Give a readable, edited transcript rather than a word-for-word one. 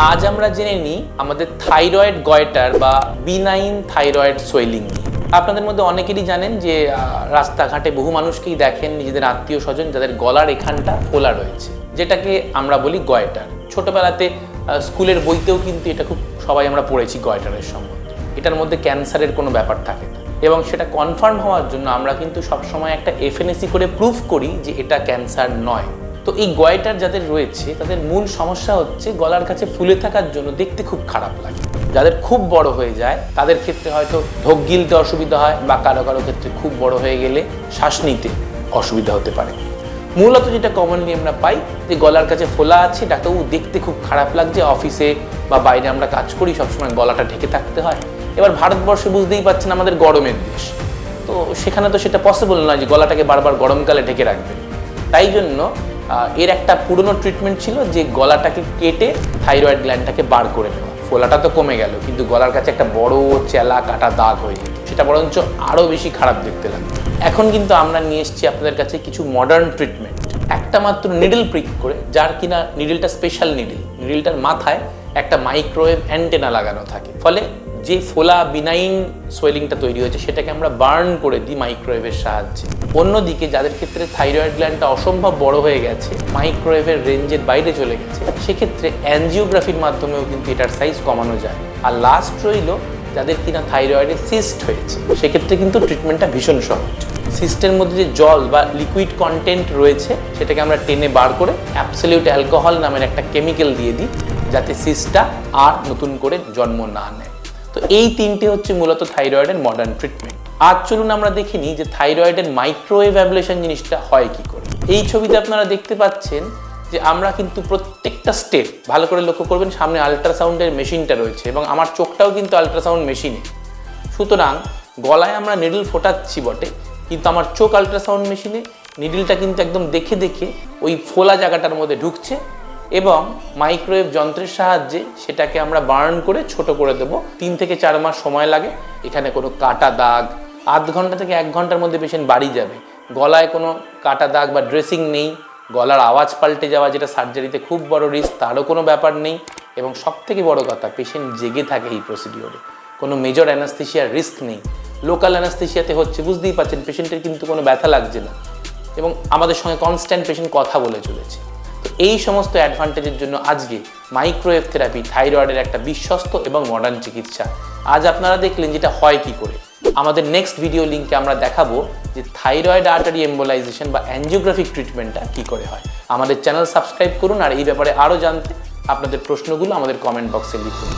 আজ আমরা জেনে নিই আমাদের থাইরয়েড গয়টার বা বিনাইন থাইরয়েড সোয়েলিং নিয়ে। আপনাদের মধ্যে অনেকেরই জানেন যে রাস্তাঘাটে বহু মানুষকেই দেখেন নিজেদের আত্মীয় স্বজন যাদের গলার এখানটা ফোলা রয়েছে, যেটাকে আমরা বলি গয়টার। ছোটবেলাতে স্কুলের বইতেও কিন্তু এটা খুব সবাই আমরা পড়েছি গয়টারের সম্বন্ধে। এটার মধ্যে ক্যান্সারের কোনো ব্যাপার থাকে না, এবং সেটা কনফার্ম হওয়ার জন্য আমরা কিন্তু সবসময় একটা এফএনএসি করে প্রুফ করি যে এটা ক্যান্সার নয়। তো এই গয়টার যাদের রয়েছে তাদের মূল সমস্যা হচ্ছে গলার কাছে ফুলে থাকার জন্য দেখতে খুব খারাপ লাগে। যাদের খুব বড় হয়ে যায় তাদের ক্ষেত্রে হয়তো ঢোক গিলতে অসুবিধা হয়, বা কারো কারো ক্ষেত্রে খুব বড় হয়ে গেলে শ্বাস নিতে অসুবিধা হতে পারে। মূলত যেটা কমনলি আমরা পাই যে গলার কাছে ফোলা আছে, ডাক্তারবাবু দেখতে খুব খারাপ লাগছে, অফিসে বা বাইরে আমরা কাজ করি সবসময় গলাটা ঢেকে থাকতে হয়। এবার ভারতবর্ষে বুঝতেই পারছেন আমাদের গরমের দেশ, তো সেখানে তো সেটা পসিবল নয় যে গলাটাকে বারবার গরমকালে ঢেকে রাখবেন। তাই জন্য এর একটা পুরনো ট্রিটমেন্ট ছিল যে গলাটাকে কেটে থাইরয়েড গ্ল্যান্ডটাকে বার করে নেওয়া। ফোলাটা তো কমে গেল, কিন্তু গলার কাছে একটা বড় চেলা কাটা দাগ হয়ে যেত, সেটা বরঞ্চ আরও বেশি খারাপ দেখতে লাগতো। এখন কিন্তু আমরা নিয়ে এসেছি আপনাদের কাছে কিছু মডার্ন ট্রিটমেন্ট, একটা মাত্র নিডল প্রিক করে, যার কিনা নিডলটা স্পেশাল নিডল, নিডলটার মাথায় একটা মাইক্রোওয়েভ অ্যান্টেনা লাগানো থাকে। ফলে যে ফোলা বিনাইন সোয়েলিংটা তৈরি হয়েছে সেটাকে আমরা বার্ন করে দিই মাইক্রোওয়েভের সাহায্যে। অন্যদিকে যাদের ক্ষেত্রে থাইরয়েড গ্ল্যান্ডটা অসম্ভব বড় হয়ে গেছে, মাইক্রোওয়েভের রেঞ্জের বাইরে চলে গেছে, সেক্ষেত্রে অ্যানজিওগ্রাফির মাধ্যমেও কিন্তু এটার সাইজ কমানো যায়। আর লাস্ট রইল যাদের কিনা থাইরয়েডে সিস্ট হয়েছে, সেক্ষেত্রে কিন্তু ট্রিটমেন্টটা ভীষণ সহজ। সিস্টের মধ্যে যে জল বা লিকুইড কন্টেন্ট রয়েছে সেটাকে আমরা টেনে বার করে অ্যাবসলিউট অ্যালকোহল নামের একটা কেমিক্যাল দিয়ে দিই, যাতে সিস্টটা আর নতুন করে জন্ম না নেয়। তো এই তিনটে হচ্ছে মূলত থাইরয়েডের মডার্ন ট্রিটমেন্ট। আজ চলুন আমরা দেখে নিই যে থাইরয়েডের মাইক্রোওয়েভ অ্যাবলেশন জিনিসটা হয় কি করে। এই ছবিতে আপনারা দেখতে পাচ্ছেন যে আমরা কিন্তু প্রত্যেকটা স্টেপ ভালো করে লক্ষ্য করবেন, সামনে আল্ট্রাসাউন্ডের মেশিনটা রয়েছে এবং আমার চোখটাও কিন্তু আল্ট্রাসাউন্ড মেশিনে। সুতরাং গলায় আমরা নিডল ফোটাচ্ছি বটে, কিন্তু আমার চোখ আল্ট্রাসাউন্ড মেশিনে নিডলটা কিন্তু একদম দেখে দেখে ওই ফোলা জায়গাটার মধ্যে ঢুকছে, এবং মাইক্রোওয়েভ যন্ত্রের সাহায্যে সেটাকে আমরা বার্ন করে ছোট করে দেবো। 3 থেকে 4 মাস সময় লাগে। এখানে কোনো কাটা দাগ, আধ ঘন্টা থেকে 1 ঘন্টার মধ্যে পেশেন্ট বাড়ি যাবে। গলায় কোনো কাটা দাগ বা ড্রেসিং নেই, গলার আওয়াজ পাল্টে যাওয়া যেটা সার্জারিতে খুব বড় রিস্ক, তারও কোনো ব্যাপার নেই, এবং সবথেকে বড় কথা পেশেন্ট জেগে থাকে এই প্রসিডিওরে। কোনো মেজর অ্যানাস্থেশিয়ার রিস্ক নেই। লোকাল অ্যানাস্থেশিয়াতে হচ্ছে, বুঝতেই পারছেন পেশেন্টের কিন্তু কোনো ব্যথা লাগছে না, এবং আমাদের সঙ্গে কনস্ট্যান্ট পেশেন্ট কথা বলে চলেছে। তো এই সমস্ত অ্যাডভান্টেজের জন্য আজকে মাইক্রোওয়েভ থেরাপি থাইরয়েডের একটা বিশ্বস্ত এবং মডার্ন চিকিৎসা। আজ আপনারা দেখলেন যেটা হয় কি করে। আমাদের নেক্সট ভিডিও লিঙ্কে আমরা দেখাবো যে থাইরয়েড আর্টারি এম্বোলাইজেশন বা অ্যানজিওগ্রাফিক ট্রিটমেন্টটা কি করে হয়। আমাদের চ্যানেল সাবস্ক্রাইব করুন, আর এই ব্যাপারে আরও জানতে আপনাদের প্রশ্নগুলো আমাদের কমেন্ট বক্সে লিখুন।